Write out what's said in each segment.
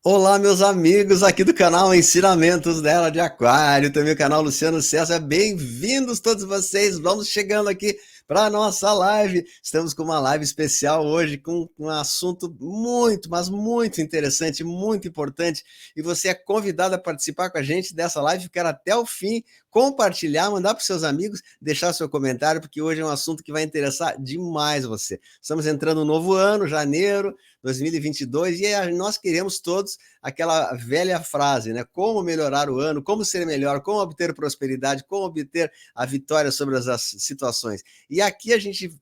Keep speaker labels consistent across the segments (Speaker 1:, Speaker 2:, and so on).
Speaker 1: Olá, meus amigos aqui do canal Ensinamentos dela de Aquário, também o canal Luciano César. Bem-vindos todos vocês. Vamos chegando aqui para a nossa live. Estamos com uma live especial hoje com um assunto muito, mas muito interessante, muito importante. E você é convidado a participar com a gente dessa live, ficar até o fim, compartilhar, mandar para os seus amigos, deixar seu comentário, porque hoje é um assunto que vai interessar demais você. Estamos entrando no novo ano, janeiro 2022, e nós queremos todos aquela velha frase, né? Como melhorar o ano, como ser melhor, como obter prosperidade, como obter a vitória sobre as situações. E aqui a gente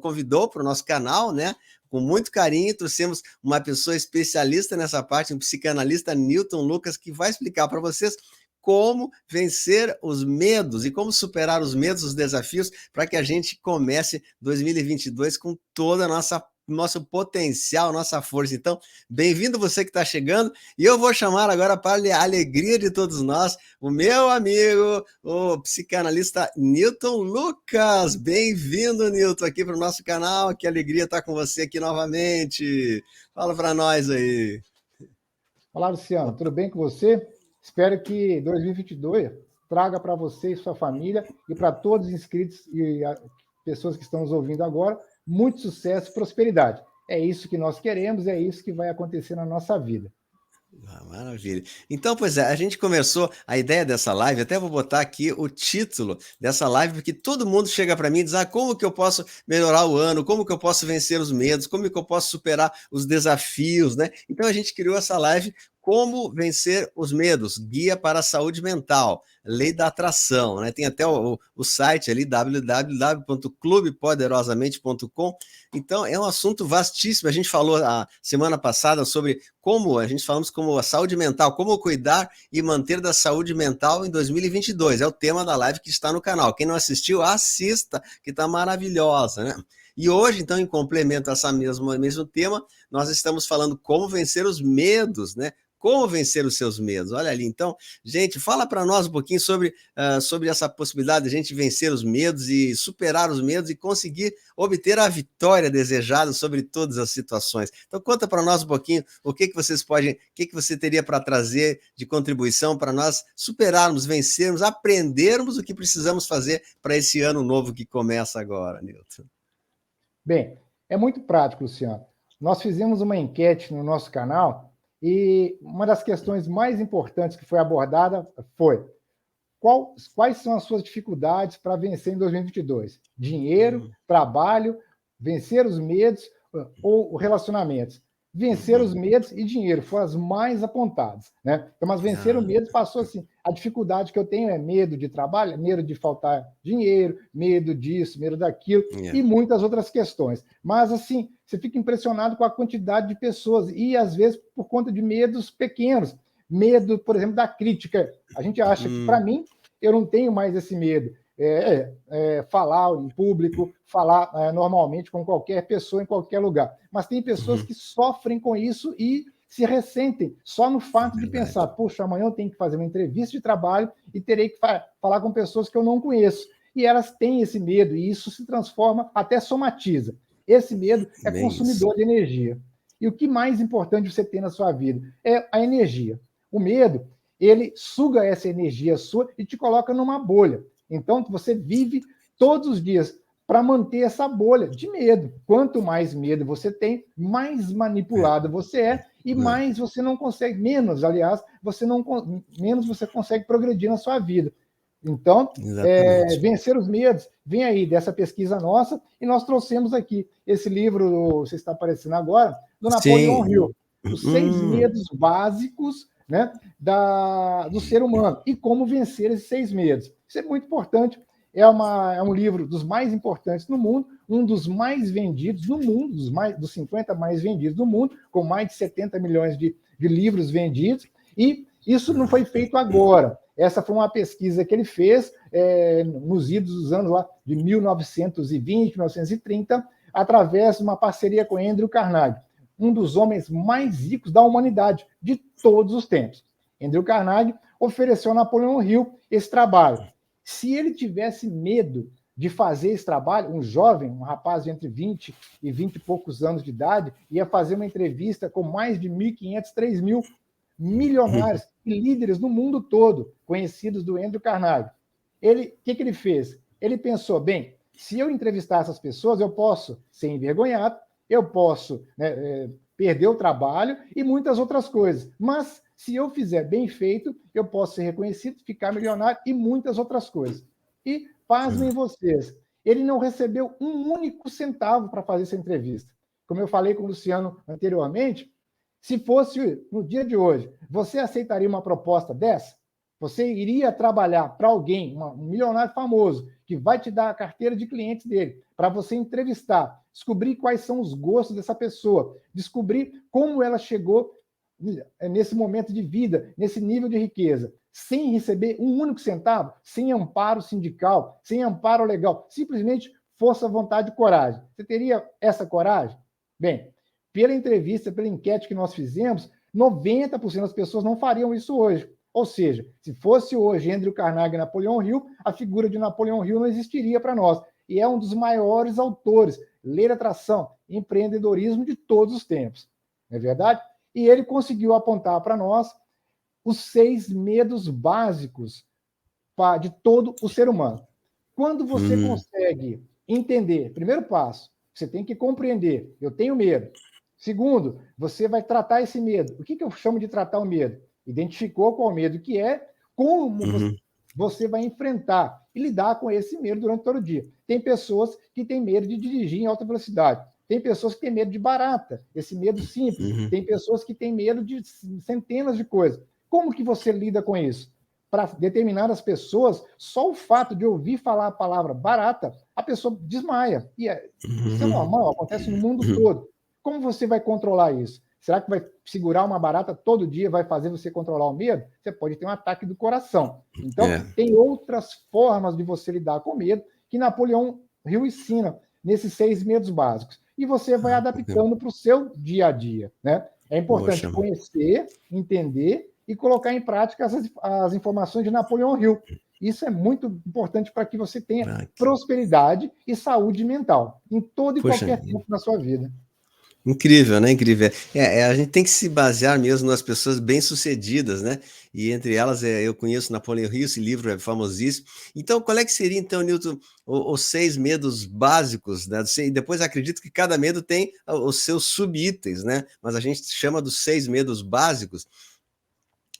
Speaker 1: convidou para o nosso canal, né? Com muito carinho, trouxemos uma pessoa especialista nessa parte, um psicanalista, Newton Lucas, que vai explicar para vocês como vencer os medos e como superar os medos, os desafios, para que a gente comece 2022 com toda a nosso potencial, nossa força. Então, bem-vindo você que está chegando, e eu vou chamar agora para a alegria de todos nós, o meu amigo, o psicanalista Newton Lucas. Bem-vindo, Newton, aqui para o nosso canal, que alegria estar com você aqui novamente. Fala para nós aí.
Speaker 2: Olá, Luciano, tudo bem com você? Espero que 2022 traga para você e sua família e para todos os inscritos e pessoas que estão nos ouvindo agora, muito sucesso e prosperidade. É isso que nós queremos, é isso que vai acontecer na nossa vida.
Speaker 1: Maravilha. Então, pois é, a gente começou a ideia dessa live, até vou botar aqui o título dessa live, porque todo mundo chega para mim e diz, como que eu posso melhorar o ano, como que eu posso vencer os medos, como que eu posso superar os desafios, né? Então a gente criou essa live, Como Vencer os Medos, Guia para a Saúde Mental, Lei da Atração, né? Tem até o site ali, www.clubepoderosamente.com. Então, é um assunto vastíssimo. A gente falou a semana passada sobre como a saúde mental, como cuidar e manter da saúde mental em 2022. É o tema da live que está no canal. Quem não assistiu, assista, que está maravilhosa, né? E hoje, então, em complemento a esse mesmo tema, nós estamos falando como vencer os medos, né? Como vencer os seus medos? Olha ali, então, gente, fala para nós um pouquinho sobre essa possibilidade de a gente vencer os medos e superar os medos e conseguir obter a vitória desejada sobre todas as situações. Então, conta para nós um pouquinho o que você teria para trazer de contribuição para nós superarmos, vencermos, aprendermos o que precisamos fazer para esse ano novo que começa agora, Newton.
Speaker 2: Bem, é muito prático, Luciano. Nós fizemos uma enquete no nosso canal e uma das questões mais importantes que foi abordada foi quais são as suas dificuldades para vencer em 2022? Dinheiro, trabalho, vencer os medos ou relacionamentos? Vencer os medos e dinheiro foram as mais apontadas, né? Então, mas vencer o medo passou assim. A dificuldade que eu tenho é medo de trabalho, medo de faltar dinheiro, medo disso, medo daquilo, e muitas outras questões. Mas, assim, você fica impressionado com a quantidade de pessoas, e às vezes por conta de medos pequenos. Medo, por exemplo, da crítica. A gente acha que, para mim, eu não tenho mais esse medo. Falar em público, falar normalmente com qualquer pessoa em qualquer lugar. Mas tem pessoas que sofrem com isso e se ressentem só no fato de pensar, poxa, amanhã eu tenho que fazer uma entrevista de trabalho e terei que falar com pessoas que eu não conheço. E elas têm esse medo, e isso se transforma, até somatiza. Esse medo é consumidor de energia. E o que mais importante você tem na sua vida é a energia. O medo, ele suga essa energia sua e te coloca numa bolha. Então, você vive todos os dias para manter essa bolha de medo. Quanto mais medo você tem, mais manipulado você é e mais você não consegue, menos, aliás, menos você consegue progredir na sua vida. Então, vencer os medos, vem aí dessa pesquisa nossa, e nós trouxemos aqui esse livro, você está aparecendo agora, do Napoleon Hill, Os 6 Medos Básicos, né, do ser humano, e como vencer esses 6 medos. Isso é muito importante, é um livro dos mais importantes no mundo, um dos mais vendidos no mundo, dos 50 mais vendidos do mundo, com mais de 70 milhões de livros vendidos, e isso não foi feito agora. Essa foi uma pesquisa que ele fez nos idos dos anos lá de 1920, 1930, através de uma parceria com Andrew Carnegie, um dos homens mais ricos da humanidade de todos os tempos. Andrew Carnegie ofereceu a Napoleon Hill esse trabalho. Se ele tivesse medo de fazer esse trabalho, um jovem, um rapaz de entre 20 e 20 e poucos anos de idade, ia fazer uma entrevista com mais de 1.500, 3.000 milionários e líderes no mundo todo, conhecidos do Andrew Carnegie. O que ele fez? Ele pensou, bem, se eu entrevistar essas pessoas, eu posso ser envergonhado, eu posso, né, perder o trabalho e muitas outras coisas. Mas, se eu fizer bem feito, eu posso ser reconhecido, ficar milionário e muitas outras coisas. E, pasmem vocês, ele não recebeu um único centavo para fazer essa entrevista. Como eu falei com o Luciano anteriormente, se fosse no dia de hoje, você aceitaria uma proposta dessa? Você iria trabalhar para alguém, um milionário famoso, que vai te dar a carteira de clientes dele, para você entrevistar, descobrir quais são os gostos dessa pessoa, descobrir como ela chegou nesse momento de vida, nesse nível de riqueza, sem receber um único centavo, sem amparo sindical, sem amparo legal, simplesmente força, vontade e coragem. Você teria essa coragem? Bem, pela entrevista, pela enquete que nós fizemos, 90% das pessoas não fariam isso hoje. Ou seja, se fosse hoje Andrew Carnegie e Napoleão Hill, a figura de Napoleão Hill não existiria para nós. E é um dos maiores autores, lei da atração, empreendedorismo de todos os tempos. Não é verdade? E ele conseguiu apontar para nós os 6 medos básicos de todo o ser humano. Quando você consegue entender, primeiro passo, você tem que compreender, eu tenho medo. Segundo, você vai tratar esse medo. O que eu chamo de tratar o medo? Identificou qual medo que é, como você vai enfrentar e lidar com esse medo durante todo o dia. Tem pessoas que têm medo de dirigir em alta velocidade. Tem pessoas que têm medo de barata, esse medo simples. Tem pessoas que têm medo de centenas de coisas. Como que você lida com isso? Para determinadas pessoas, só o fato de ouvir falar a palavra barata, a pessoa desmaia. E isso é normal, acontece no mundo todo. Como você vai controlar isso? Será que vai segurar uma barata todo dia, vai fazer você controlar o medo? Você pode ter um ataque do coração. Então, tem outras formas de você lidar com o medo que Napoleão Hill ensina nesses 6 medos básicos. E você vai adaptando para o seu dia a dia. Né? É importante conhecer, entender e colocar em prática as informações de Napoleão Hill. Isso é muito importante para que você tenha prosperidade e saúde mental em todo e qualquer tempo na sua vida.
Speaker 1: Incrível, né? Incrível. A gente tem que se basear mesmo nas pessoas bem-sucedidas, né? E entre elas, eu conheço Napoleão Hill, esse livro é famosíssimo. Então, qual é que seria, então, Newton, os 6 medos básicos, né? Depois, acredito que cada medo tem os seus subitens, né? Mas a gente chama dos 6 medos básicos.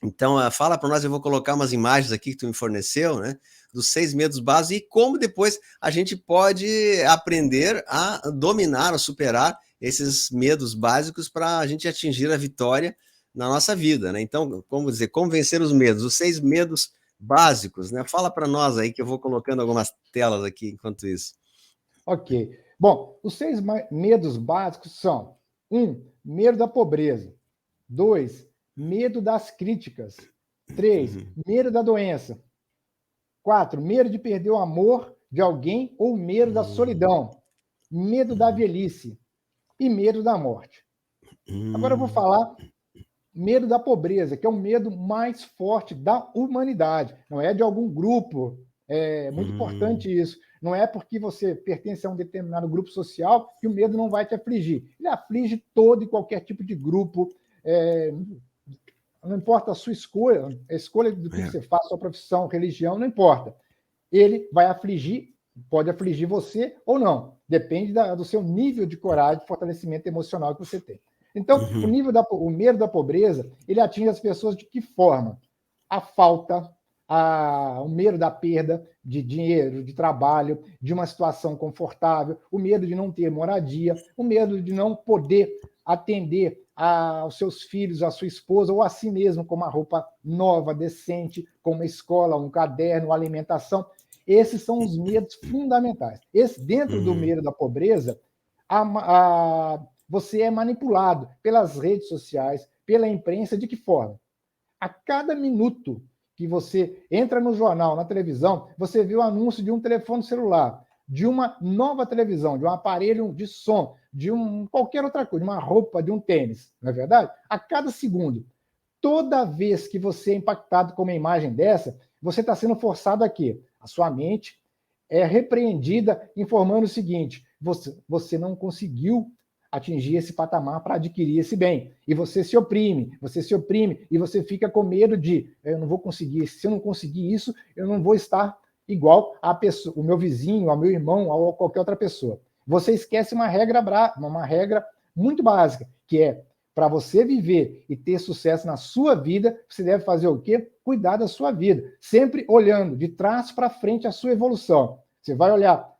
Speaker 1: Então, fala para nós, eu vou colocar umas imagens aqui que tu me forneceu, né? Dos 6 medos básicos e como depois a gente pode aprender a dominar, a superar esses medos básicos para a gente atingir a vitória na nossa vida, né? Então, como dizer, como vencer os medos? Os 6 medos básicos, né? Fala para nós aí que eu vou colocando algumas telas aqui enquanto isso.
Speaker 2: Ok. Bom, os 6 medos básicos são: 1, medo da pobreza. 2, medo das críticas. 3, medo da doença. 4, medo de perder o amor de alguém ou medo da solidão. Medo da velhice. E medo da morte. Agora eu vou falar medo da pobreza, que é o medo mais forte da humanidade. Não é de algum grupo. É muito importante isso. Não é porque você pertence a um determinado grupo social que o medo não vai te afligir. Ele aflige todo e qualquer tipo de grupo. Não importa a sua escolha, a escolha do que você faz, sua profissão, religião, não importa. Ele vai afligir, pode afligir você ou não. Depende do seu nível de coragem, de fortalecimento emocional que você tem. Então, o medo da pobreza, ele atinge as pessoas de que forma? A falta, o medo da perda de dinheiro, de trabalho, de uma situação confortável, o medo de não ter moradia, o medo de não poder atender aos seus filhos, à sua esposa, ou a si mesmo, com uma roupa nova, decente, com uma escola, um caderno, uma alimentação. Esses são os medos fundamentais. Dentro do medo da pobreza, você é manipulado pelas redes sociais, pela imprensa, de que forma? A cada minuto que você entra no jornal, na televisão, você vê o anúncio de um telefone celular, de uma nova televisão, de um aparelho de som, de qualquer outra coisa, de uma roupa, de um tênis, não é verdade? A cada segundo. Toda vez que você é impactado com uma imagem dessa, você está sendo forçado a quê? A sua mente é repreendida informando o seguinte: você não conseguiu atingir esse patamar para adquirir esse bem. E você se oprime, e você fica com medo de, eu não vou conseguir, se eu não conseguir isso, eu não vou estar igual a pessoa, o meu vizinho, ao meu irmão, ou a qualquer outra pessoa. Você esquece uma regra muito básica, que é, para você viver e ter sucesso na sua vida, você deve fazer o quê? Cuidar da sua vida, sempre olhando de trás para frente a sua evolução. Você vai olhar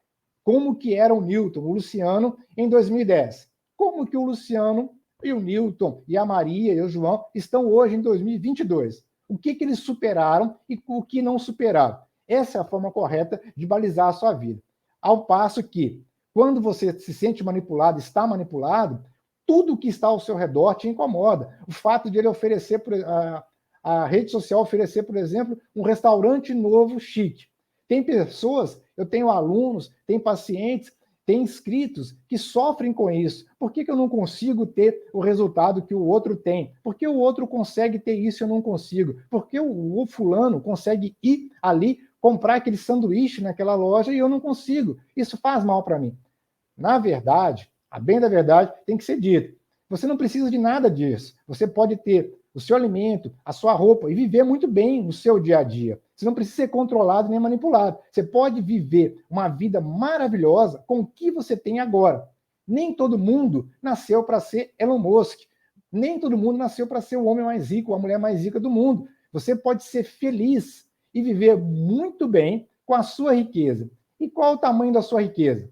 Speaker 2: como que era o Newton, o Luciano, em 2010. Como que o Luciano e o Newton e a Maria e o João estão hoje em 2022. O que eles superaram e o que não superaram. Essa é a forma correta de balizar a sua vida. Ao passo que, quando você se sente manipulado, está manipulado, tudo que está ao seu redor te incomoda. O fato de ele oferecer, a rede social oferecer, por exemplo, um restaurante novo chique. Tem pessoas, eu tenho alunos, tem pacientes, tem inscritos que sofrem com isso. Por que eu não consigo ter o resultado que o outro tem? Por que o outro consegue ter isso e eu não consigo? Por que o fulano consegue ir ali comprar aquele sanduíche naquela loja e eu não consigo? Isso faz mal para mim. Na verdade, a bem da verdade, tem que ser dito. Você não precisa de nada disso. Você pode ter o seu alimento, a sua roupa e viver muito bem no seu dia a dia. Você não precisa ser controlado nem manipulado. Você pode viver uma vida maravilhosa com o que você tem agora. Nem todo mundo nasceu para ser Elon Musk. Nem todo mundo nasceu para ser o homem mais rico, a mulher mais rica do mundo. Você pode ser feliz e viver muito bem com a sua riqueza. E qual o tamanho da sua riqueza?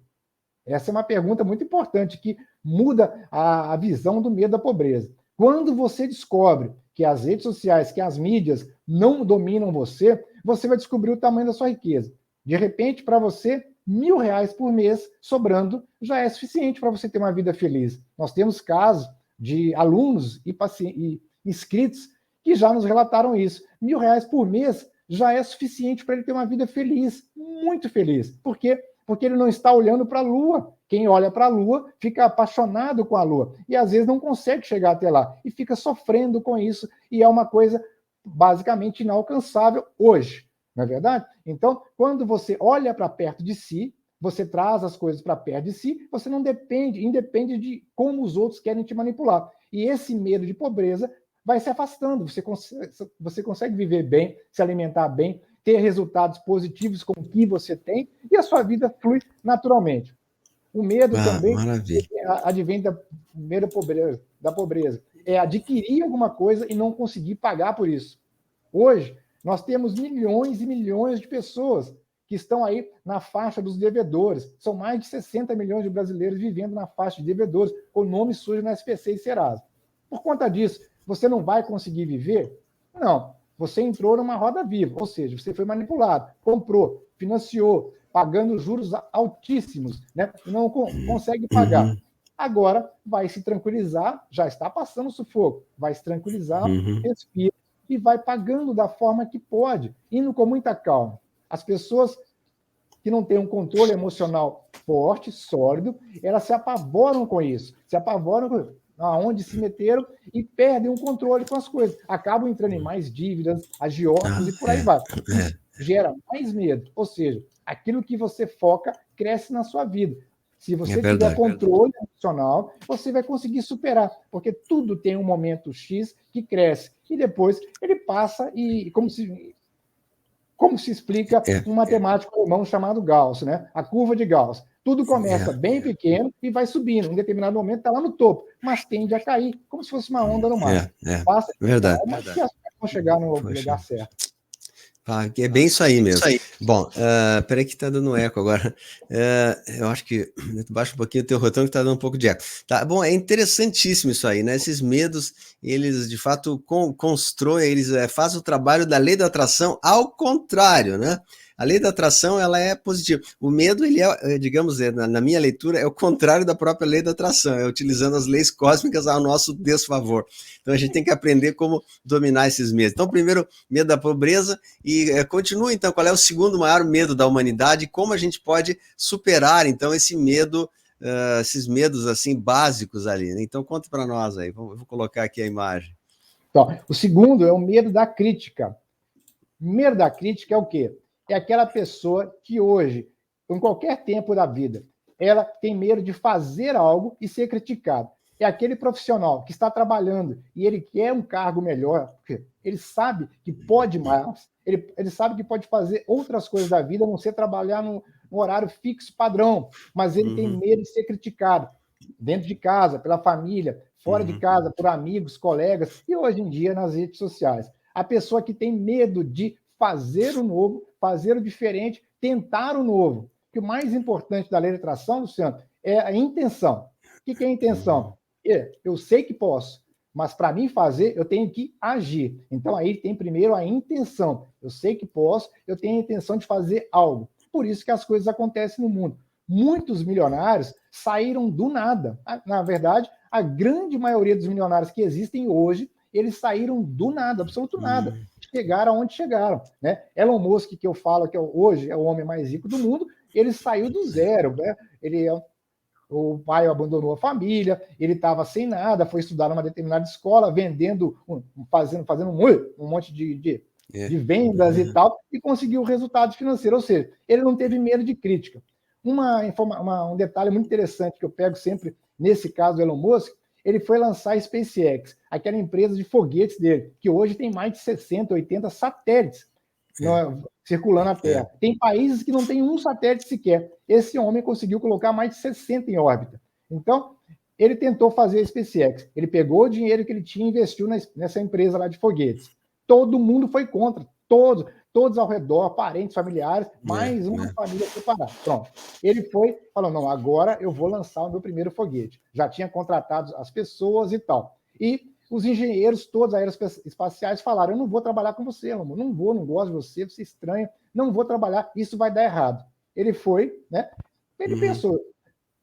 Speaker 2: Essa é uma pergunta muito importante que muda a visão do medo da pobreza. Quando você descobre que as redes sociais, que as mídias não dominam você, você vai descobrir o tamanho da sua riqueza. De repente, para você, R$ 1.000 por mês sobrando já é suficiente para você ter uma vida feliz. Nós temos casos de alunos e inscritos que já nos relataram isso. R$ 1.000 por mês já é suficiente para ele ter uma vida feliz, muito feliz. Por quê? Porque ele não está olhando para a Lua. Quem olha para a Lua fica apaixonado com a Lua e às vezes não consegue chegar até lá e fica sofrendo com isso e é uma coisa basicamente inalcançável hoje, não é verdade? Então, quando você olha para perto de si, você traz as coisas para perto de si, você não independe de como os outros querem te manipular. E esse medo de pobreza vai se afastando, você consegue viver bem, se alimentar bem, ter resultados positivos com o que você tem e a sua vida flui naturalmente. O medo também advém da pobreza. É adquirir alguma coisa e não conseguir pagar por isso. Hoje, nós temos milhões e milhões de pessoas que estão aí na faixa dos devedores. São mais de 60 milhões de brasileiros vivendo na faixa de devedores, com nome sujo no SPC e Serasa. Por conta disso, você não vai conseguir viver? Não. Você entrou numa roda viva, ou seja, você foi manipulado, comprou, financiou, pagando juros altíssimos, né? E não consegue pagar. Agora vai se tranquilizar, já está passando sufoco, vai se tranquilizar, respira e vai pagando da forma que pode, indo com muita calma. As pessoas que não têm um controle emocional forte, sólido, elas se apavoram com isso, aonde se meteram e perdem o controle com as coisas. Acabam entrando em mais dívidas, agiotas e por aí vai. Isso gera mais medo. Ou seja, aquilo que você foca cresce na sua vida. Se você tiver controle emocional, você vai conseguir superar, porque tudo tem um momento X que cresce e depois ele passa e como se explica um matemático alemão chamado Gauss, né? A curva de Gauss. Tudo começa bem pequeno e vai subindo. Em determinado momento está lá no topo, mas tende a cair, como se fosse uma onda no mar. Passa calma que as coisas vão chegar no lugar certo.
Speaker 1: É bem isso aí mesmo. Bom, peraí que tá dando eco agora. Eu acho que baixa um pouquinho o teu rotão que tá dando um pouco de eco. Tá, bom, é interessantíssimo isso aí, né? Esses medos, eles de fato constroem, eles fazem o trabalho da lei da atração ao contrário, né? A lei da atração, ela é positiva. O medo, ele é, digamos, na minha leitura, é o contrário da própria lei da atração, é utilizando as leis cósmicas ao nosso desfavor. Então, a gente tem que aprender como dominar esses medos. Então, primeiro, medo da pobreza, e continua, então, qual é o segundo maior medo da humanidade e como a gente pode superar, então, esse medo, esses medos, assim, básicos ali, né? Então, conta para nós aí, eu vou colocar aqui a imagem.
Speaker 2: Então, o segundo é o medo da crítica. O medo da crítica é o quê? É aquela pessoa que hoje em qualquer tempo da vida, ela tem medo de fazer algo e ser criticado. É aquele profissional que está trabalhando e ele quer um cargo melhor, porque ele sabe que pode mais, ele sabe que pode fazer outras coisas da vida, a não ser trabalhar no horário fixo padrão, mas ele tem medo de ser criticado dentro de casa, pela família, fora de casa, por amigos, colegas, e hoje em dia nas redes sociais. A pessoa que tem medo de fazer o novo, fazer o diferente, tentar o novo. Que o mais importante da lei de atração, Luciano, é a intenção. O que é a intenção? Eu sei que posso, mas para mim fazer, eu tenho que agir. Então, aí tem primeiro a intenção. Eu sei que posso, eu tenho a intenção de fazer algo. Por isso que as coisas acontecem no mundo. Muitos milionários saíram do nada. Na verdade, a grande maioria dos milionários que existem hoje, eles saíram do nada, absoluto nada. Chegaram aonde chegaram. Né? Elon Musk, que eu falo que hoje é o homem mais rico do mundo, ele saiu do zero. Né? O pai abandonou a família, ele estava sem nada, foi estudar numa determinada escola, vendendo, fazendo um monte de vendas e tal, e conseguiu o resultado financeiro. Ou seja, ele não teve medo de crítica. Um detalhe muito interessante que eu pego sempre nesse caso do Elon Musk, ele foi lançar a SpaceX, aquela empresa de foguetes dele, que hoje tem mais de 60, 80 satélites circulando a Terra. Tem países que não tem um satélite sequer. Esse homem conseguiu colocar mais de 60 em órbita. Então, ele tentou fazer a SpaceX. Ele pegou o dinheiro que ele tinha e investiu nessa empresa lá de foguetes. Todo mundo foi contra. Todos ao redor, parentes, familiares, mais uma família separada. Pronto. Ele foi, falou, não, agora eu vou lançar o meu primeiro foguete. Já tinha contratado as pessoas e tal. E os engenheiros, todos aeroespaciais, falaram, eu não vou trabalhar com você, amor. Não gosto de você, você é estranho, não vou trabalhar, isso vai dar errado. Ele foi, né? Ele pensou,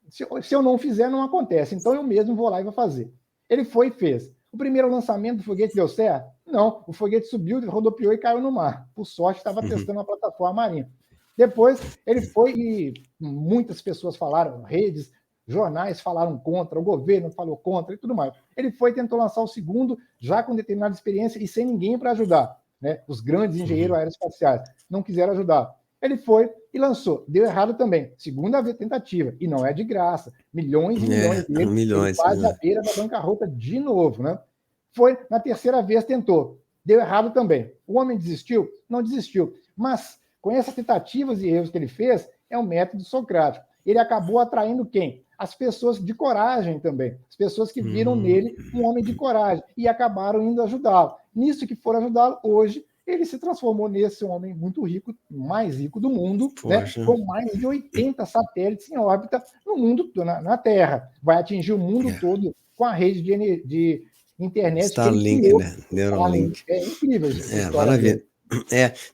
Speaker 2: se eu não fizer, não acontece, então eu mesmo vou lá e vou fazer. Ele foi e fez. O primeiro lançamento do foguete deu certo? Não, o foguete subiu, rodopiou e caiu no mar. Por sorte, estava testando uma plataforma marinha. Depois, ele foi e muitas pessoas falaram, redes, jornais falaram contra, o governo falou contra e tudo mais. Ele foi e tentou lançar o segundo, já com determinada experiência e sem ninguém para ajudar. Né? Os grandes engenheiros aeroespaciais não quiseram ajudar. Ele foi e lançou. Deu errado também. Segunda tentativa. E não é de graça. Milhões e milhões dele. Ele quase à beira da bancarrota de novo. Né? Foi, na terceira vez, tentou. Deu errado também. O homem desistiu? Não desistiu. Mas, com essas tentativas e erros que ele fez, é um método socrático. Ele acabou atraindo quem? As pessoas de coragem também. As pessoas que viram nele um homem de coragem e acabaram indo ajudá-lo. Nisso que foram ajudá-lo, hoje, ele se transformou nesse homem muito rico, mais rico do mundo, né, com mais de 80 satélites em órbita no mundo, na Terra. Vai atingir o mundo todo com a rede de internet.
Speaker 1: Starlink, né? Neuralink.
Speaker 2: É incrível.
Speaker 1: Maravilha.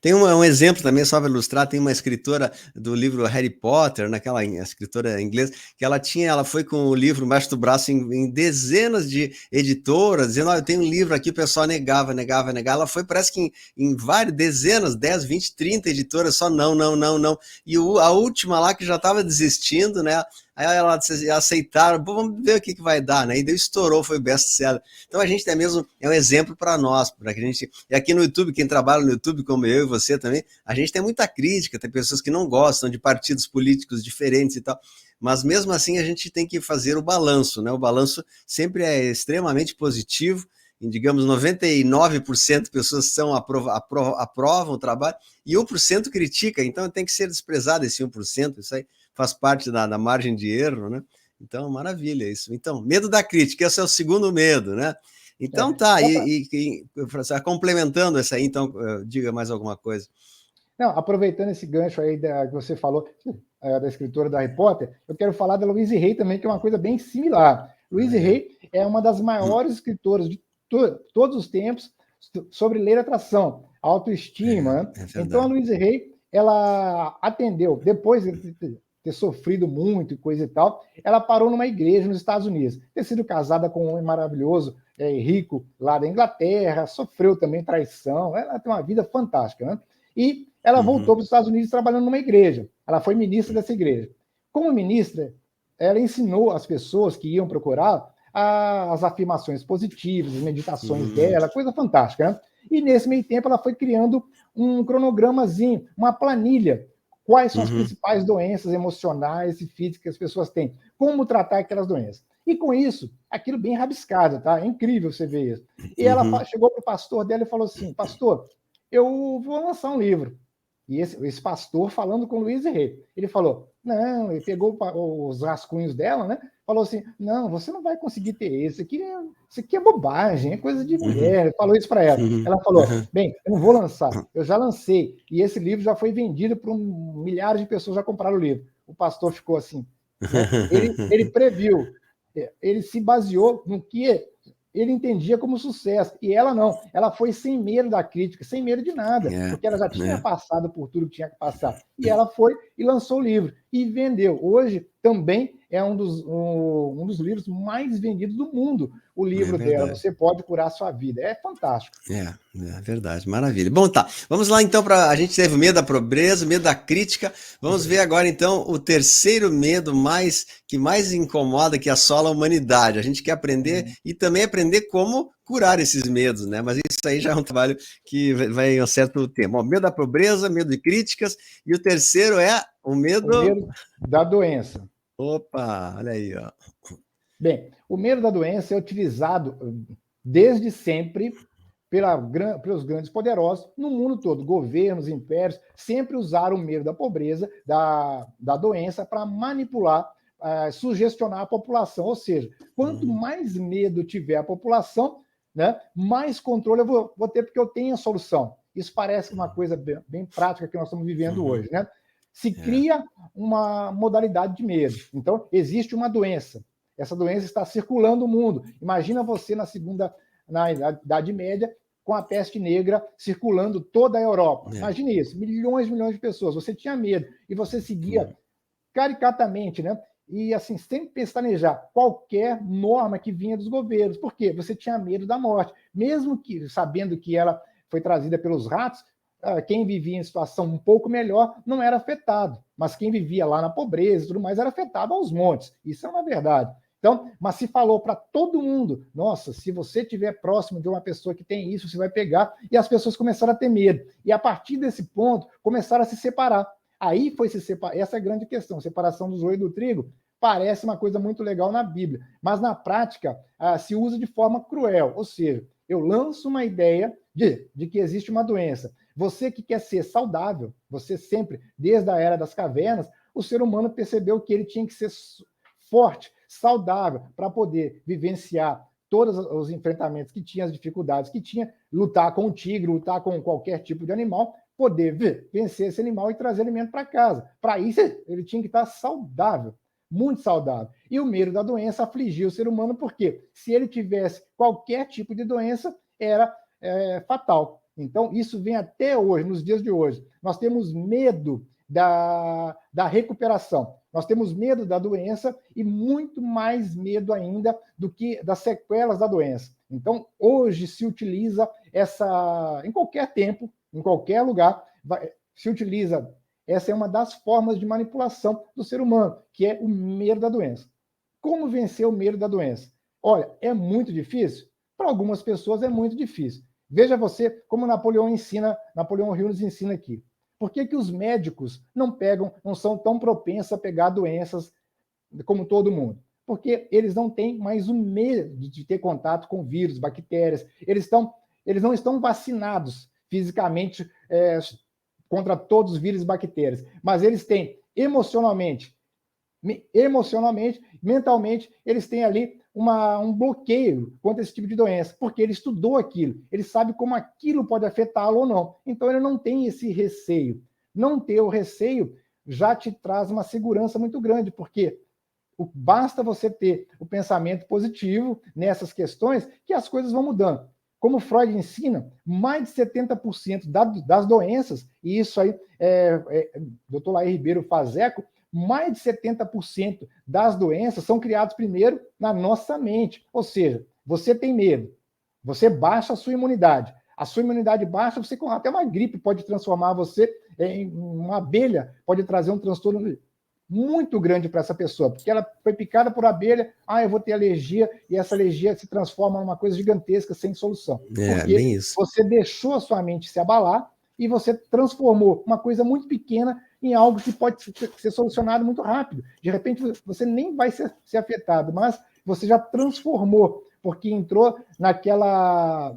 Speaker 1: Tem um exemplo também, só para ilustrar, tem uma escritora do livro Harry Potter, naquela escritora inglesa, que ela foi com o livro embaixo do braço em dezenas de editoras, dizendo, eu tenho um livro aqui, o pessoal negava, ela foi, parece que em várias dezenas, 10, 20, 30 editoras, só não, e a última lá que já estava desistindo, né, aí ela aceitaram, vamos ver o que vai dar, né? E estourou, foi best-seller. Então a gente é um exemplo para nós, para que a gente. E aqui no YouTube, quem trabalha no YouTube, como eu e você também, a gente tem muita crítica, tem pessoas que não gostam de partidos políticos diferentes e tal. Mas mesmo assim a gente tem que fazer o balanço, né? O balanço sempre é extremamente positivo. Em, digamos, 99% de pessoas aprovam o trabalho e 1% critica, então tem que ser desprezado esse 1%, isso aí faz parte da margem de erro, né? Então, maravilha isso. Então, medo da crítica, esse é o segundo medo, né? Então, tá, complementando essa aí, então, diga mais alguma coisa.
Speaker 2: Não, aproveitando esse gancho aí que você falou, da escritora da Harry Potter, eu quero falar da Louise Hay também, que é uma coisa bem similar. Louise Hay é uma das maiores escritoras de todos os tempos sobre lei da atração, autoestima. Né? Então, a Louise Hay, ela atendeu, depois de ter sofrido muito e coisa e tal, ela parou numa igreja nos Estados Unidos, ter sido casada com um homem maravilhoso, rico, lá da Inglaterra, sofreu também traição, ela tem uma vida fantástica, né? E ela voltou para os Estados Unidos trabalhando numa igreja, ela foi ministra dessa igreja. Como ministra, ela ensinou as pessoas que iam procurar as afirmações positivas, as meditações dela, coisa fantástica, né? E nesse meio tempo ela foi criando um cronogramazinho, uma planilha, Quais são as principais doenças emocionais e físicas que as pessoas têm? Como tratar aquelas doenças? E com isso, aquilo bem rabiscado, tá? É incrível você ver isso. E ela chegou para o pastor dela e falou assim: pastor, eu vou lançar um livro. E esse pastor falando com Luiz Rey. Ele falou: não, ele pegou os rascunhos dela, né? Falou assim: não, você não vai conseguir ter esse. Isso aqui é bobagem, é coisa de mulher. Ele falou isso para ela. Ela falou: bem, eu não vou lançar, eu já lancei. E esse livro já foi vendido para milhares de pessoas já compraram o livro. O pastor ficou assim. Né? Ele previu, ele se baseou no que ele entendia como sucesso. E ela não. Ela foi sem medo da crítica, sem medo de nada, porque ela já tinha passado por tudo que tinha que passar. E ela foi e lançou o livro. E vendeu. Hoje também é um dos livros mais vendidos do mundo, o livro dela. Você pode curar a sua vida. É fantástico.
Speaker 1: É verdade, maravilha. Bom, tá. Vamos lá então para a gente teve o medo da pobreza, o medo da crítica. Vamos ver agora então o terceiro medo que mais incomoda, que assola a humanidade. A gente quer aprender e também aprender como curar esses medos, né? Mas isso aí já é um trabalho que vai em um certo tempo. Ó, medo da pobreza, medo de críticas, e o terceiro é o medo
Speaker 2: da doença.
Speaker 1: Opa, olha aí, ó.
Speaker 2: Bem, o medo da doença é utilizado desde sempre pelos grandes poderosos no mundo todo. Governos, impérios, sempre usaram o medo da pobreza, da doença, para manipular, sugestionar a população. Ou seja, quanto mais medo tiver a população, né, mais controle eu vou ter, porque eu tenho a solução. Isso parece uma coisa bem prática que nós estamos vivendo hoje, né? Se cria uma modalidade de medo. Então, existe uma doença. Essa doença está circulando o mundo. Imagina você na Idade Média, com a peste negra circulando toda a Europa. Imagine isso, milhões e milhões de pessoas. Você tinha medo e você seguia caricatamente, né? E assim, sem pestanejar qualquer norma que vinha dos governos. Por quê? Você tinha medo da morte. Mesmo que sabendo que ela foi trazida pelos ratos, quem vivia em situação um pouco melhor não era afetado, mas quem vivia lá na pobreza e tudo mais era afetado aos montes. Isso é uma verdade. Então, mas se falou para todo mundo: nossa, se você estiver próximo de uma pessoa que tem isso, você vai pegar, e as pessoas começaram a ter medo. E a partir desse ponto, começaram a se separar. Aí foi se separar. Essa é a grande questão, separação do joio e do trigo. Parece uma coisa muito legal na Bíblia, mas na prática se usa de forma cruel. Ou seja, eu lanço uma ideia de que existe uma doença. Você que quer ser saudável, você sempre, desde a era das cavernas, o ser humano percebeu que ele tinha que ser forte, saudável, para poder vivenciar todos os enfrentamentos que tinha, as dificuldades que tinha, lutar com o tigre, lutar com qualquer tipo de animal, poder vencer esse animal e trazer alimento para casa. Para isso, ele tinha que estar saudável, muito saudável. E o medo da doença afligiu o ser humano, porque se ele tivesse qualquer tipo de doença, era fatal. Então, isso vem até hoje, nos dias de hoje. Nós temos medo da recuperação. Nós temos medo da doença e muito mais medo ainda do que das sequelas da doença. Então, hoje se utiliza em qualquer tempo, em qualquer lugar, se utiliza. Essa é uma das formas de manipulação do ser humano, que é o medo da doença. Como vencer o medo da doença? Olha, é muito difícil? Para algumas pessoas é muito difícil. Veja você como Napoleão Hill nos ensina aqui. Por que os médicos não são tão propensos a pegar doenças como todo mundo? Porque eles não têm mais o medo de ter contato com vírus, bactérias. Eles não estão vacinados fisicamente contra todos os vírus e bactérias, mas eles têm emocionalmente, mentalmente, eles têm ali um bloqueio contra esse tipo de doença, porque ele estudou aquilo, ele sabe como aquilo pode afetá-lo ou não. Então, ele não tem esse receio. Não ter o receio já te traz uma segurança muito grande, porque basta você ter o pensamento positivo nessas questões que as coisas vão mudando. Como Freud ensina, mais de 70% das doenças, e isso aí, Dr. Laí Ribeiro faz eco, mais de 70% das doenças são criadas primeiro na nossa mente. Ou seja, você tem medo, você baixa a sua imunidade. A sua imunidade baixa, até uma gripe pode transformar você em uma abelha, pode trazer um transtorno muito grande para essa pessoa, porque ela foi picada por abelha, eu vou ter alergia, e essa alergia se transforma numa coisa gigantesca, sem solução. Porque
Speaker 1: bem isso.
Speaker 2: Você deixou a sua mente se abalar e você transformou uma coisa muito pequena em algo que pode ser solucionado muito rápido. De repente, você nem vai ser afetado, mas você já transformou, porque entrou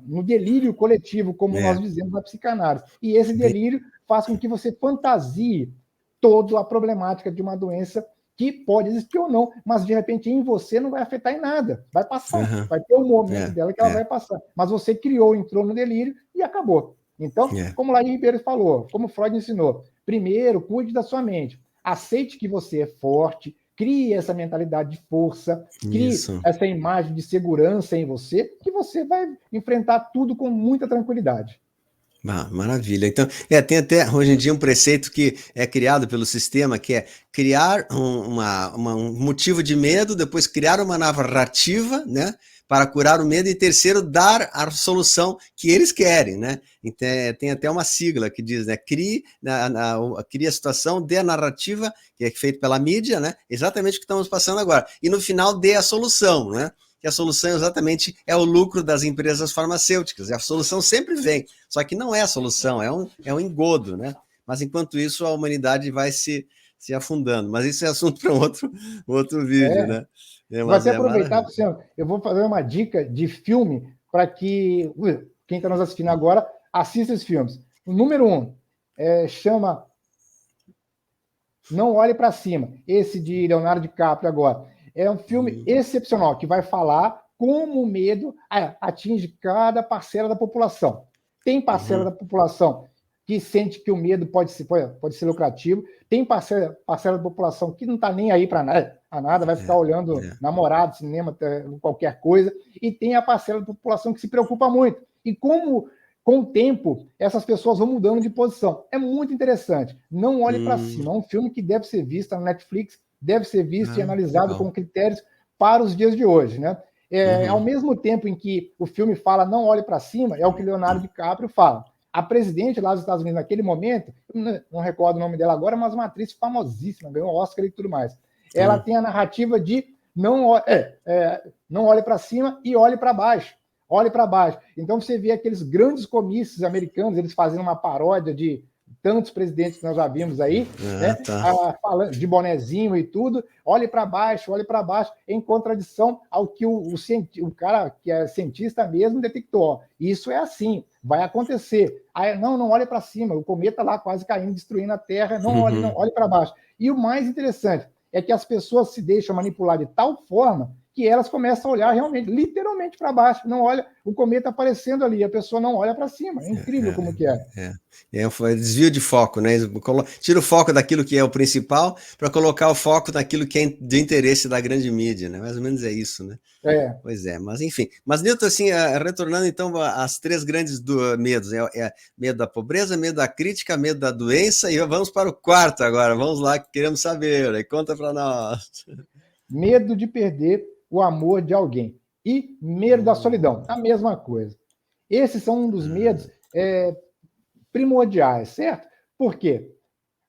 Speaker 2: no delírio coletivo, como nós dizemos na psicanálise. E esse delírio faz com que você fantasie toda a problemática de uma doença que pode existir ou não, mas de repente em você não vai afetar em nada. Vai passar, vai ter um momento dela que ela vai passar. Mas você criou, entrou no delírio e acabou. Então, como Laí Ribeiro falou, como Freud ensinou, primeiro, cuide da sua mente. Aceite que você é forte, crie essa mentalidade de força, crie essa imagem de segurança em você, que você vai enfrentar tudo com muita tranquilidade.
Speaker 1: Maravilha. Então, tem até hoje em dia um preceito que é criado pelo sistema, que é criar um motivo de medo, depois criar uma narrativa, né, para curar o medo, e terceiro, dar a solução que eles querem, né? Então, tem até uma sigla que diz, né, crie a situação, dê a narrativa, que é feito pela mídia, né, exatamente o que estamos passando agora, e no final dê a solução, né? Que a solução exatamente é o lucro das empresas farmacêuticas. A solução sempre vem, só que não é a solução, é um engodo, né? Mas enquanto isso, a humanidade vai se afundando. Mas isso é assunto para um outro vídeo, né?
Speaker 2: Vou até aproveitar, Luciano, eu vou fazer uma dica de filme para que quem está nos assistindo agora assista esses filmes. O número 1 chama Não Olhe para Cima, esse de Leonardo DiCaprio agora. É um filme excepcional, que vai falar como o medo atinge cada parcela da população. Tem parcela da população que sente que o medo pode ser lucrativo, tem parcela da população que não está nem aí para nada, vai ficar olhando namorado, cinema, qualquer coisa, e tem a parcela da população que se preocupa muito. E como, com o tempo, essas pessoas vão mudando de posição. É muito interessante. Não Olhe para Cima. É um filme que deve ser visto na Netflix, deve ser visto e analisado com critérios para os dias de hoje, né? Ao mesmo tempo em que o filme fala Não Olhe para Cima, é o que Leonardo DiCaprio fala. A presidente lá dos Estados Unidos, naquele momento, não recordo o nome dela agora, mas uma atriz famosíssima, ganhou Oscar e tudo mais. Ela tem a narrativa de não olhe para cima e olhe para baixo. Olhe para baixo. Então você vê aqueles grandes comícios americanos, eles fazendo uma paródia de tantos presidentes que nós já vimos aí, falando de bonezinho e tudo, olhe para baixo, em contradição ao que o cara que é cientista mesmo detectou. Isso é assim, vai acontecer. Aí, não olhe para cima, o cometa lá quase caindo, destruindo a Terra, não olhe para baixo. E o mais interessante é que as pessoas se deixam manipular de tal forma que elas começam a olhar realmente, literalmente para baixo. Não olha, o cometa aparecendo ali, a pessoa não olha para cima. É incrível como que é.
Speaker 1: Desvio de foco, né? Tira o foco daquilo que é o principal para colocar o foco naquilo que é de interesse da grande mídia, né? Mais ou menos é isso, né? Pois é, mas enfim. Mas, Nilton, assim, retornando então às três grandes medos, medo da pobreza, medo da crítica, medo da doença, e vamos para o quarto agora. Vamos lá, que queremos saber, né? Conta para nós.
Speaker 2: Medo de perder o amor de alguém e medo da solidão, a mesma coisa. Esses são um dos medos primordiais, certo? Por quê?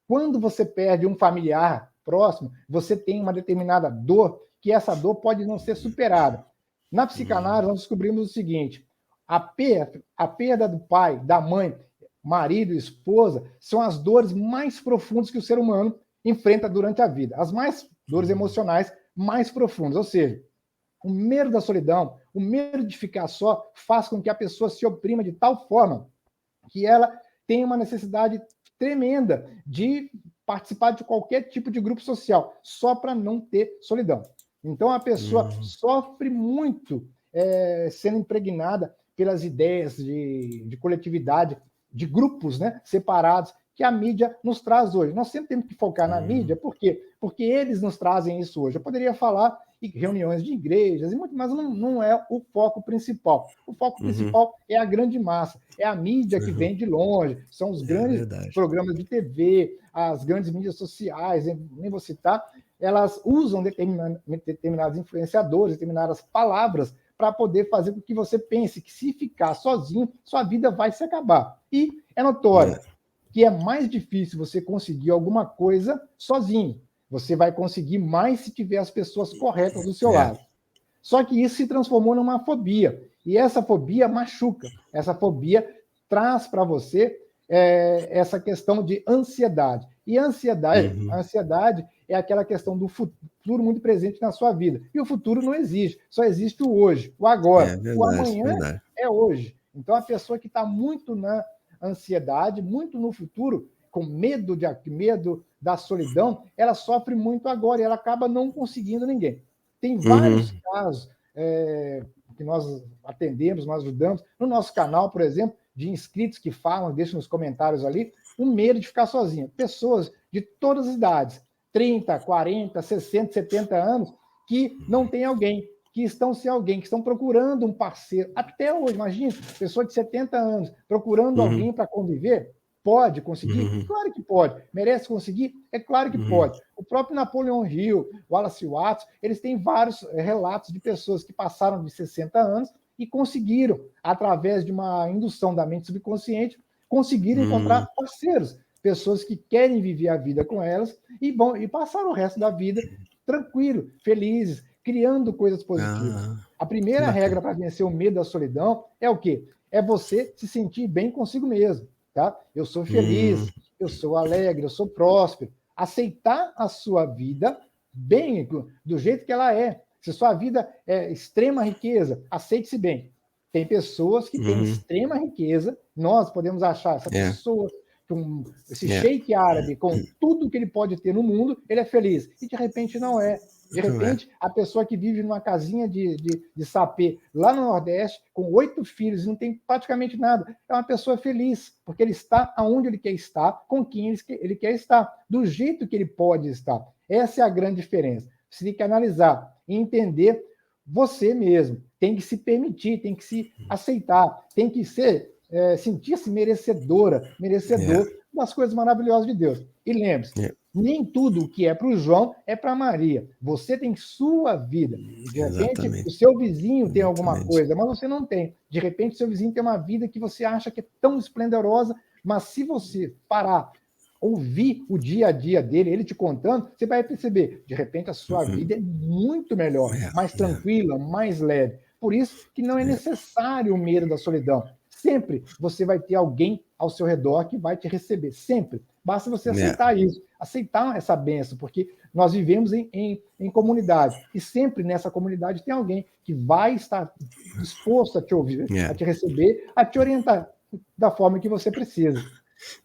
Speaker 2: Quando você perde um familiar próximo, você tem uma determinada dor, que essa dor pode não ser superada. Na psicanálise, nós descobrimos o seguinte: a perda do pai, da mãe, marido, esposa, são as dores mais profundas que o ser humano enfrenta durante a vida. As dores emocionais mais profundas, ou seja, o medo da solidão, o medo de ficar só, faz com que a pessoa se oprima de tal forma que ela tem uma necessidade tremenda de participar de qualquer tipo de grupo social, só para não ter solidão. Então, a pessoa sofre muito sendo impregnada pelas ideias de coletividade, de grupos, né, separados, que a mídia nos traz hoje. Nós sempre temos que focar na mídia, por quê? Porque eles nos trazem isso hoje. Eu poderia falar em reuniões de igrejas, mas não é o foco principal. O foco principal é a grande massa, é a mídia que vem de longe, são os grandes programas de TV, as grandes mídias sociais, nem vou citar, elas usam determinados influenciadores, determinadas palavras para poder fazer com que você pense que se ficar sozinho, sua vida vai se acabar. E é notório que é mais difícil você conseguir alguma coisa sozinho. Você vai conseguir mais se tiver as pessoas corretas do seu lado. Só que isso se transformou numa fobia. E essa fobia machuca. Essa fobia traz para você essa questão de ansiedade. E a ansiedade é aquela questão do futuro muito presente na sua vida. E o futuro não existe, só existe o hoje, o agora.
Speaker 1: Verdade,
Speaker 2: O amanhã
Speaker 1: verdade.
Speaker 2: é hoje. Então, a pessoa que está muito na ansiedade, muito no futuro, com medo da solidão, ela sofre muito agora e ela acaba não conseguindo ninguém. Tem vários casos que nós atendemos, nós ajudamos. No nosso canal, por exemplo, de inscritos que falam, deixam nos comentários ali, o medo de ficar sozinho. Pessoas de todas as idades, 30, 40, 60, 70 anos, que não tem alguém, que estão sem alguém, que estão procurando um parceiro. Até hoje, imagina, pessoa de 70 anos procurando alguém para conviver. Pode conseguir? Claro que pode. Merece conseguir? É claro que pode. O próprio Napoleon Hill, Wallace Watts, eles têm vários relatos de pessoas que passaram de 60 anos e conseguiram, através de uma indução da mente subconsciente, conseguiram encontrar parceiros, pessoas que querem viver a vida com elas e passar o resto da vida tranquilo, felizes, criando coisas positivas. A primeira regra para vencer o medo da solidão é o quê? É você se sentir bem consigo mesmo. Tá? Eu sou feliz, eu sou alegre, eu sou próspero. Aceitar a sua vida bem, do jeito que ela é. Se sua vida é extrema riqueza, aceite-se bem. Tem pessoas que têm extrema riqueza, nós podemos achar essa pessoa, esse sheik árabe, com tudo que ele pode ter no mundo, ele é feliz. E de repente não é. De repente, a pessoa que vive numa casinha de sapê lá no Nordeste, com 8 filhos, não tem praticamente nada, é uma pessoa feliz, porque ele está aonde ele quer estar, com quem ele quer estar, do jeito que ele pode estar. Essa é a grande diferença. Você tem que analisar e entender você mesmo. Tem que se permitir, tem que se aceitar, tem que sentir-se merecedor das coisas maravilhosas de Deus. E lembre-se, nem tudo o que é para o João é para a Maria. Você tem sua vida. De repente, o seu vizinho tem alguma coisa, mas você não tem. De repente, o seu vizinho tem uma vida que você acha que é tão esplendorosa, mas se você parar, ouvir o dia a dia dele, ele te contando, você vai perceber, de repente, a sua vida é muito melhor, mais tranquila, mais leve. Por isso que não é necessário o medo da solidão. Sempre você vai ter alguém ao seu redor que vai te receber. Sempre. Basta você aceitar isso, aceitar essa bênção, porque nós vivemos em comunidade. E sempre nessa comunidade tem alguém que vai estar disposto a te ouvir, a te receber, a te orientar da forma que você precisa.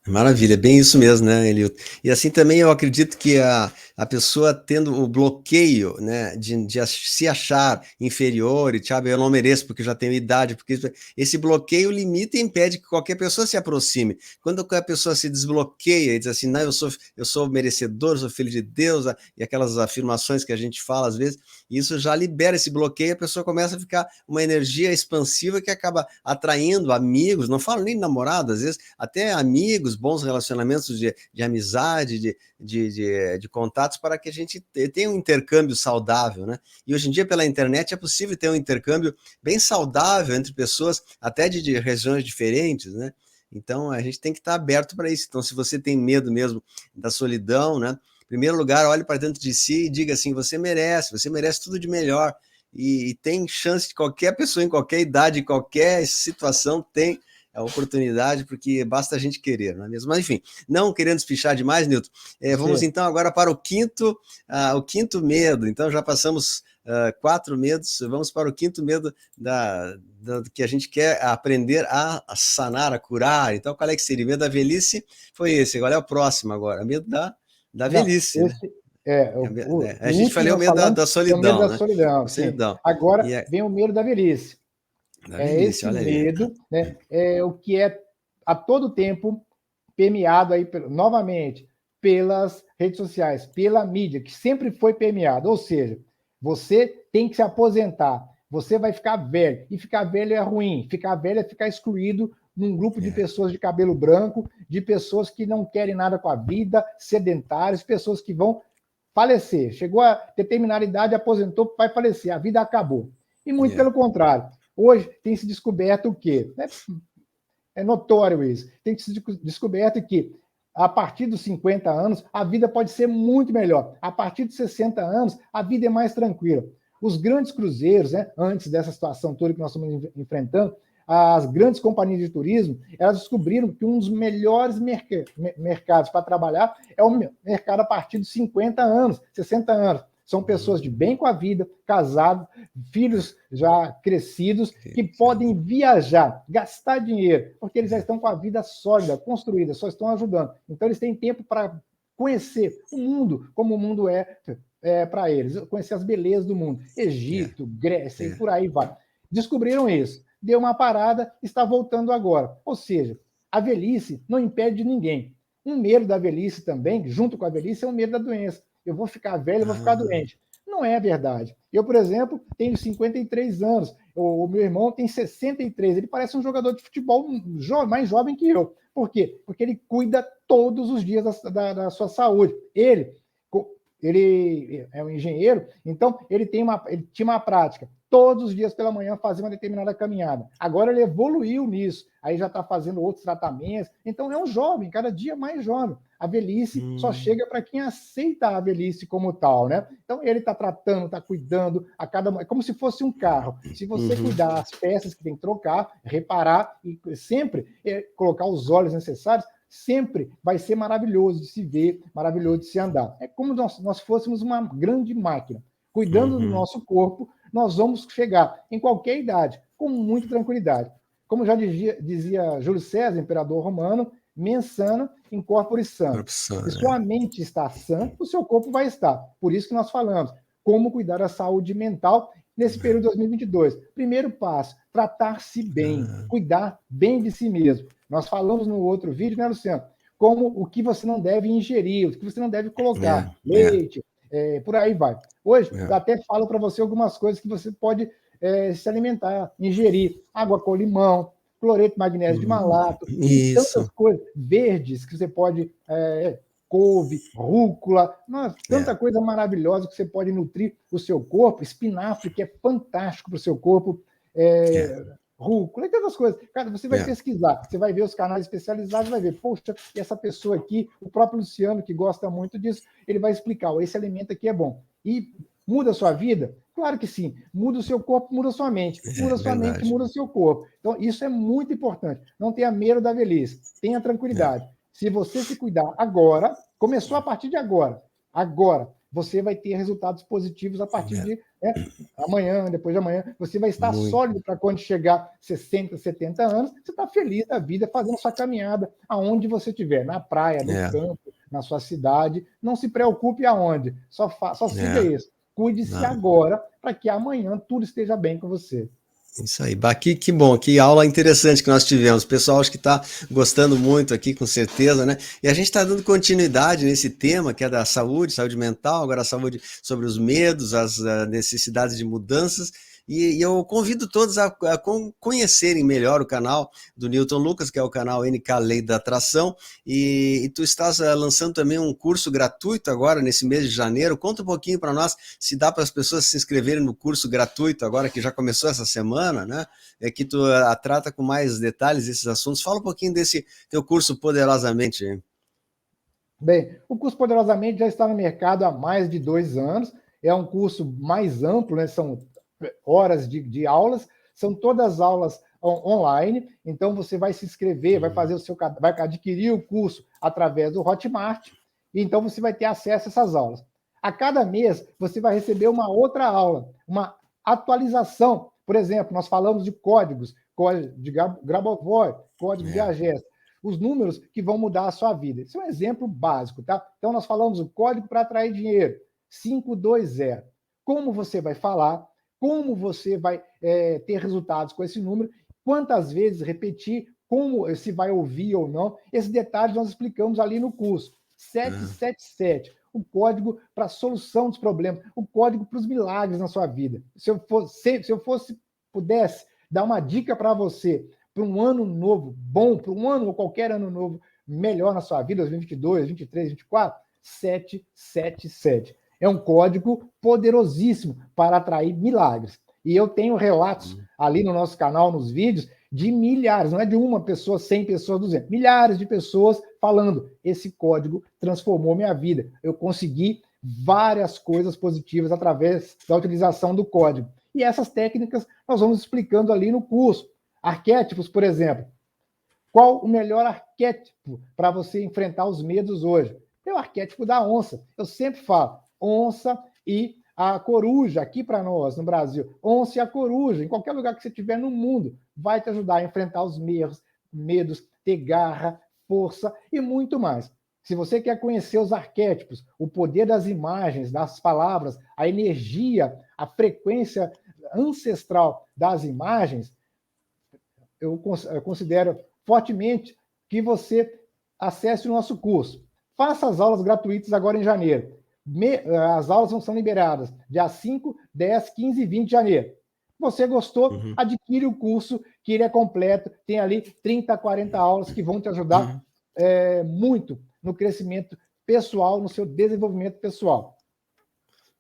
Speaker 1: Maravilha, é bem isso mesmo, né, Elilton? E assim também eu acredito que a pessoa tendo o bloqueio, né, de se achar inferior e, sabe, eu não mereço porque já tenho idade, porque esse bloqueio limita e impede que qualquer pessoa se aproxime. Quando a pessoa se desbloqueia e diz assim, não, eu sou merecedor, eu sou filho de Deus, e aquelas afirmações que a gente fala às vezes, isso já libera esse bloqueio, a pessoa começa a ficar uma energia expansiva que acaba atraindo amigos, não falo nem namorado, às vezes até amigos, bons relacionamentos de amizade, de contatos, para que a gente tenha um intercâmbio saudável, né? E hoje em dia, pela internet, é possível ter um intercâmbio bem saudável entre pessoas, até de regiões diferentes, né? Então, a gente tem que estar aberto para isso. Então, se você tem medo mesmo da solidão, né? Em primeiro lugar, olhe para dentro de si e diga assim, você merece tudo de melhor. E tem chance de qualquer pessoa, em qualquer idade, em qualquer situação, tem a oportunidade, porque basta a gente querer, não é mesmo? Mas, enfim, não querendo espichar demais, Nilton, vamos então agora para o quinto medo. Então, já passamos 4 medos, vamos para o quinto medo que a gente quer aprender a sanar, a curar. Então, qual é que seria? Medo da velhice foi esse, agora é o próximo agora, medo da velhice, né? A gente falou o medo da solidão,
Speaker 2: o medo da
Speaker 1: né?
Speaker 2: solidão, sim. Agora vem o medo da velhice.
Speaker 1: Esse
Speaker 2: medo, né, é o que é a todo tempo permeado aí, novamente, pelas redes sociais, pela mídia, que sempre foi permeado. Ou seja, você tem que se aposentar, você vai ficar velho, e ficar velho é ruim, ficar velho é ficar excluído num grupo de pessoas de cabelo branco, de pessoas que não querem nada com a vida, sedentários, pessoas que vão falecer. Chegou a determinada idade, aposentou, vai falecer, a vida acabou. E muito pelo contrário. Hoje tem se descoberto o quê? É notório isso. Tem se descoberto que, a partir dos 50 anos, a vida pode ser muito melhor. A partir dos 60 anos, a vida é mais tranquila. Os grandes cruzeiros, né, antes dessa situação toda que nós estamos enfrentando, as grandes companhias de turismo, elas descobriram que um dos melhores mercados para trabalhar é o mercado a partir de 50 anos, 60 anos. São pessoas de bem com a vida, casados, filhos já crescidos, que podem viajar, gastar dinheiro, porque eles já estão com a vida sólida, construída, só estão ajudando. Então, eles têm tempo para conhecer o mundo, como o mundo é para eles, conhecer as belezas do mundo. Egito, Grécia e por aí vai. Descobriram isso. Deu uma parada, está voltando agora. Ou seja, a velhice não impede ninguém. Um medo da velhice também, junto com a velhice, é um medo da doença. Eu vou ficar velho, eu vou ficar doente. Não é verdade. Eu, por exemplo, tenho 53 anos. O meu irmão tem 63. Ele parece um jogador de futebol mais jovem que eu. Por quê? Porque ele cuida todos os dias da sua saúde. Ele é um engenheiro, então ele tinha uma prática. Todos os dias pela manhã fazer uma determinada caminhada. Agora ele evoluiu nisso. Aí já está fazendo outros tratamentos. Então é um jovem, cada dia mais jovem. A velhice só chega para quem aceita a velhice como tal, né? Então ele está tratando, está cuidando, é como se fosse um carro. Se você cuidar das peças que tem que trocar, reparar e sempre colocar os óleos necessários, sempre vai ser maravilhoso de se ver, maravilhoso de se andar. É como nós fôssemos uma grande máquina. Cuidando do nosso corpo, nós vamos chegar em qualquer idade, com muita tranquilidade. Como já dizia Júlio César, imperador romano, mens sana in corpore sano. Se sua mente está sã, o seu corpo vai estar. Por isso que nós falamos, como cuidar da saúde mental nesse período de 2022. Primeiro passo, tratar-se bem, cuidar bem de si mesmo. Nós falamos no outro vídeo, né, Luciano? Como o que você não deve ingerir, o que você não deve colocar. Leite, por aí vai. Hoje, eu até falo para você algumas coisas que você pode se alimentar, ingerir. Água com limão, cloreto de magnésio de malato, e tantas coisas verdes que você pode... couve, rúcula, tanta coisa maravilhosa que você pode nutrir o seu corpo, espinafre, que é fantástico para o seu corpo, rúcula e tantas coisas. Cara, você vai pesquisar, você vai ver os canais especializados, vai ver, poxa, essa pessoa aqui, o próprio Luciano, que gosta muito disso, ele vai explicar, esse alimento aqui é bom. E muda a sua vida? Claro que sim. Muda o seu corpo, muda a sua mente. Muda a sua mente, muda o seu corpo. Então, isso é muito importante. Não tenha medo da velhice. Tenha tranquilidade. Se você se cuidar agora, começou a partir de agora, você vai ter resultados positivos a partir de amanhã, depois de amanhã. Você vai estar sólido para quando chegar 60, 70 anos, você está feliz da vida, fazendo sua caminhada aonde você estiver, na praia, no campo, na sua cidade. Não se preocupe aonde, só siga isso. Cuide-se agora para que amanhã tudo esteja bem com você.
Speaker 1: Isso aí, Baqui, que bom, que aula interessante que nós tivemos. O pessoal acho que está gostando muito aqui, com certeza, né? E a gente está dando continuidade nesse tema que é da saúde, saúde mental, agora a saúde sobre os medos, as necessidades de mudanças. E eu convido todos a conhecerem melhor o canal do Newton Lucas, que é o canal NK Lei da Atração, e tu estás lançando também um curso gratuito agora, nesse mês de janeiro. Conta um pouquinho para nós, se dá para as pessoas se inscreverem no curso gratuito agora, que já começou essa semana, né? Que tu trata com mais detalhes esses assuntos. Fala um pouquinho desse teu curso Poderosamente.
Speaker 2: Bem, o curso Poderosamente já está no mercado há mais de 2 anos, é um curso mais amplo, né? São horas de aulas, são todas aulas online, então você vai se inscrever, vai adquirir o curso através do Hotmart, e então você vai ter acesso a essas aulas. A cada mês, você vai receber uma outra aula, uma atualização. Por exemplo, nós falamos de código de Grabovoi, código de AGES, os números que vão mudar a sua vida. Isso é um exemplo básico, tá? Então, nós falamos o código para atrair dinheiro, 520. Como você vai falar, como você vai ter resultados com esse número, quantas vezes repetir, como se vai ouvir ou não. Esses detalhes nós explicamos ali no curso. 777, o código para a solução dos problemas, o código para os milagres na sua vida. Se eu pudesse dar uma dica para você, para um ano novo bom, para um ano ou qualquer ano novo melhor na sua vida, 2022, 2023, 2024, 777. É um código poderosíssimo para atrair milagres. E eu tenho relatos ali no nosso canal, nos vídeos, de milhares, não é de uma pessoa, 100 pessoas, 200, milhares de pessoas falando, esse código transformou minha vida. Eu consegui várias coisas positivas através da utilização do código. E essas técnicas nós vamos explicando ali no curso. Arquétipos, por exemplo. Qual o melhor arquétipo para você enfrentar os medos hoje? É o arquétipo da onça. Eu sempre falo, onça e a coruja, aqui para nós, no Brasil. Onça e a coruja, em qualquer lugar que você estiver no mundo, vai te ajudar a enfrentar os medos, ter garra, força e muito mais. Se você quer conhecer os arquétipos, o poder das imagens, das palavras, a energia, a frequência ancestral das imagens, eu considero fortemente que você acesse o nosso curso. Faça as aulas gratuitas agora em janeiro. As aulas são liberadas dia 5, 10, 15 e 20 de janeiro. Você gostou? Adquire o curso, que ele é completo. Tem ali 30, 40 aulas que vão te ajudar muito no crescimento pessoal, no seu desenvolvimento pessoal.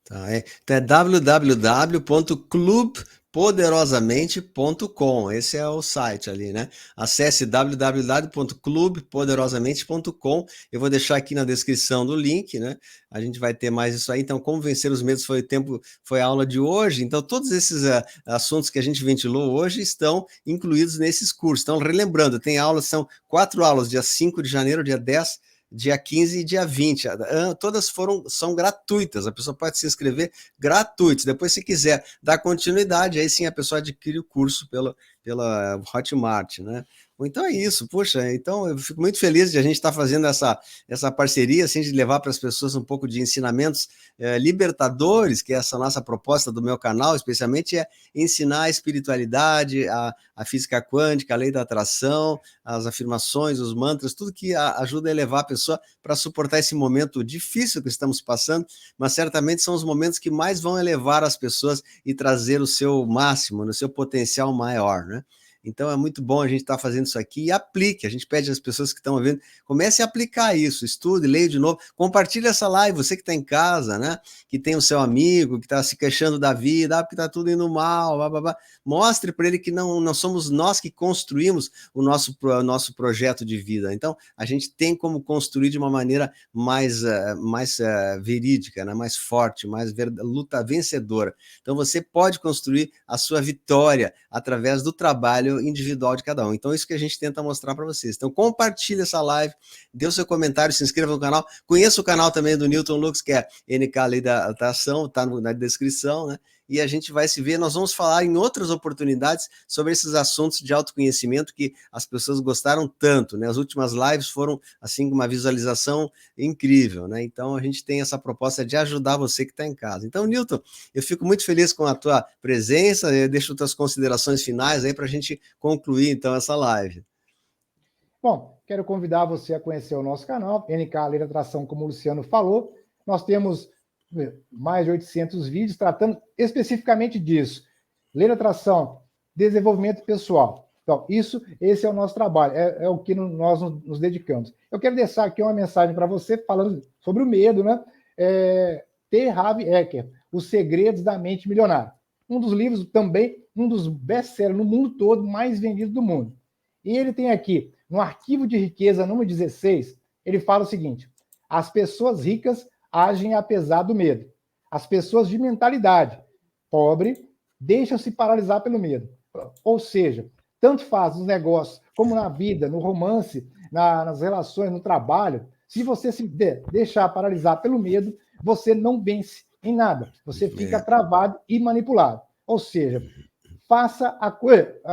Speaker 1: Tá, então é www.clubpoderosamente.com. Esse é o site ali, né? Acesse www.clubpoderosamente.com. Eu vou deixar aqui na descrição do link, né? A gente vai ter mais isso aí. Então, como vencer os medos foi a aula de hoje. Então, todos esses assuntos que a gente ventilou hoje estão incluídos nesses cursos. Então, relembrando, tem aulas, são 4 aulas, dia 5 de janeiro, dia 10, dia 15 e dia 20. Todas são gratuitas, a pessoa pode se inscrever gratuitos. Depois, se quiser dar continuidade, aí sim a pessoa adquire o curso pela Hotmart, né? Então é isso, poxa, então eu fico muito feliz de a gente estar fazendo essa parceria, assim, de levar para as pessoas um pouco de ensinamentos libertadores, que é essa nossa proposta do meu canal, especialmente é ensinar a espiritualidade, a física quântica, a lei da atração, as afirmações, os mantras, tudo que ajuda a elevar a pessoa para suportar esse momento difícil que estamos passando, mas certamente são os momentos que mais vão elevar as pessoas e trazer o seu máximo, no seu potencial maior, né? Então é muito bom a gente estar fazendo isso aqui e aplique. A gente pede às pessoas que estão ouvindo, comece a aplicar isso, estude, leia de novo, compartilhe essa live, você que está em casa, né? Que tem o seu amigo, que está se queixando da vida, porque está tudo indo mal, blá, blá, blá. Mostre para ele que não somos nós que construímos o nosso projeto de vida. Então a gente tem como construir de uma maneira mais verídica, né? Mais forte, luta vencedora. Então você pode construir a sua vitória através do trabalho individual de cada um. Então, isso que a gente tenta mostrar para vocês. Então, compartilhe essa live, dê o seu comentário, se inscreva no canal, conheça o canal também do Newton Lux, que é NK Lei da Atração, está na descrição, né? E a gente vai se ver, nós vamos falar em outras oportunidades sobre esses assuntos de autoconhecimento que as pessoas gostaram tanto, né? As últimas lives foram, assim, uma visualização incrível, né? Então, a gente tem essa proposta de ajudar você que está em casa. Então, Newton, eu fico muito feliz com a tua presença, eu deixo tuas considerações finais aí para a gente concluir, então, essa live.
Speaker 2: Bom, quero convidar você a conhecer o nosso canal, NK Lei da Atração, como o Luciano falou. Nós temos mais de 800 vídeos tratando especificamente disso. Lei da Atração, desenvolvimento pessoal. Então, esse é o nosso trabalho, é o que nós nos dedicamos. Eu quero deixar aqui uma mensagem para você falando sobre o medo, né? T. Harv Eker, Os Segredos da Mente Milionária. Um dos livros também, um dos best-sellers no mundo todo, mais vendidos do mundo. E ele tem aqui, no Arquivo de Riqueza, número 16, ele fala o seguinte: as pessoas ricas agem apesar do medo. As pessoas de mentalidade pobre deixam-se paralisar pelo medo. Ou seja, tanto faz nos negócios, como na vida, no romance, nas relações, no trabalho, se você se deixar paralisar pelo medo, você não vence em nada. Você fica travado e manipulado. Ou seja, faça a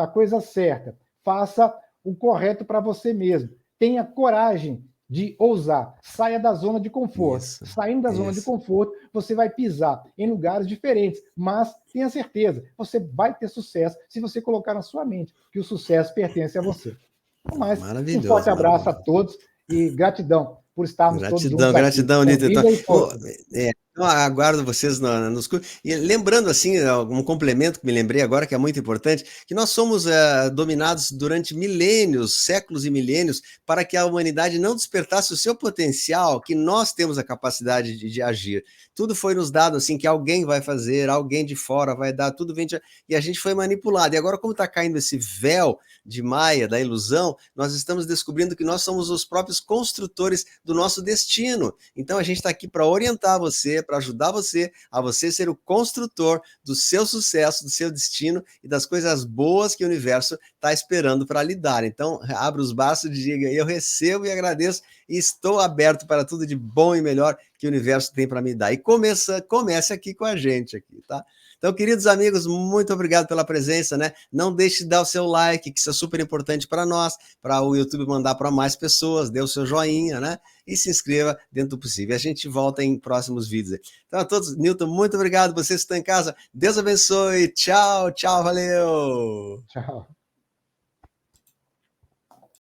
Speaker 2: coisa certa. Faça o correto para você mesmo. Tenha coragem de ousar. Saia da zona de conforto. Saindo da zona de conforto, você vai pisar em lugares diferentes, mas tenha certeza, você vai ter sucesso se você colocar na sua mente que o sucesso pertence a você. Então, mais, um forte abraço a todos e gratidão por estarmos todos juntos aqui.
Speaker 1: Gratidão, Nito. Então, aguardo vocês nos cursos. E lembrando, assim, um complemento que me lembrei agora, que é muito importante, que nós somos dominados durante milênios, séculos e milênios, para que a humanidade não despertasse o seu potencial, que nós temos a capacidade de agir. Tudo foi nos dado, assim, que alguém vai fazer, alguém de fora vai dar, tudo vem e a gente foi manipulado. E agora, como está caindo esse véu de Maia, da ilusão, nós estamos descobrindo que nós somos os próprios construtores do nosso destino. Então, a gente está aqui para orientar você, para ajudar você a você ser o construtor do seu sucesso, do seu destino e das coisas boas que o universo está esperando para lhe dar. Então, abra os braços e diga: eu recebo e agradeço e estou aberto para tudo de bom e melhor que o universo tem para me dar. E comece aqui com a gente, aqui, tá? Então, queridos amigos, muito obrigado pela presença, né? Não deixe de dar o seu like, que isso é super importante para nós, para o YouTube mandar para mais pessoas, dê o seu joinha, né? E se inscreva dentro do possível. A gente volta em próximos vídeos. Então, a todos, Newton, muito obrigado. Vocês que estão em casa, Deus abençoe. Tchau, tchau, valeu.
Speaker 2: Tchau.